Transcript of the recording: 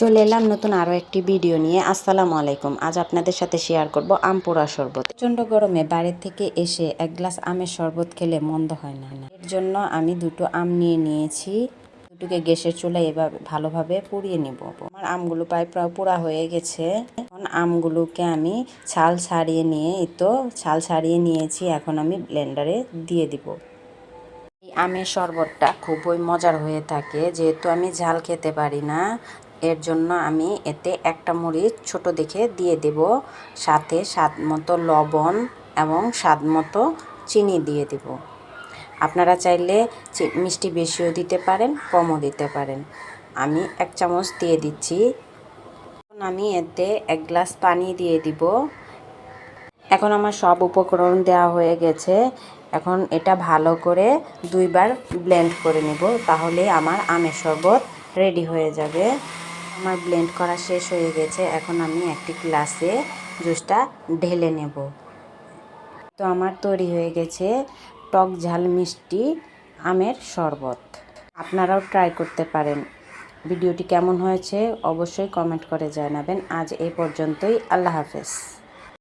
চলে এলাম নতুন আরও একটি ভিডিও নিয়ে। আসসালামু আলাইকুম। আজ আপনাদের সাথে শেয়ার করব আম পোড়া শরবত। প্রচণ্ড গরমে বাইরে থেকে এসে এক গ্লাস আমের শরবত খেলে মন্দ হয় না। এর জন্য আমি দুটো আম নিয়ে নিয়েছি। দুটোকে গ্যাসের চুলায় এভাবে ভালোভাবে পুড়িয়ে নেব। আমার আমগুলো প্রায় পোড়া হয়ে গেছে। এখন আমগুলোকে আমি ছাল ছাড়িয়ে ছাল ছাড়িয়ে নিয়েছি। এখন আমি ব্লেন্ডারে দিয়ে দিব। এই আমের শরবতটা খুবই মজার হয়ে থাকে। যেহেতু আমি ঝাল খেতে পারি না, এর জন্য আমি এতে একটা মরিচ ছোট দেখে দিয়ে দেব। সাথে স্বাদ মতো লবণ এবং স্বাদ মতো চিনি দিয়ে দেব। আপনারা চাইলে মিষ্টি বেশিও দিতে পারেন, কমও দিতে পারেন। আমি 1 চামচ দিয়ে দিচ্ছি। এখন আমি এতে 1 গ্লাস পানি দিয়ে দিব। এখন আমার সব উপকরণ দেওয়া হয়ে গেছে। এখন এটা ভালো করে 2 বার ব্লেন্ড করে নেব, তাহলে আমার আমের শরবত রেডি হয়ে যাবে। আমার ব্লেন্ড করা শেষ হয়ে গেছে। এখন আমি একটি গ্লাসে জুসটা ঢেলে নেব। তো আমার তৈরি হয়ে গেছে টক ঝাল মিষ্টি আমের শরবত। আপনারাও ট্রাই করতে পারেন। ভিডিওটি কেমন হয়েছে অবশ্যই কমেন্ট করে জানাবেন। আজ এই পর্যন্তই। আল্লাহ হাফেজ।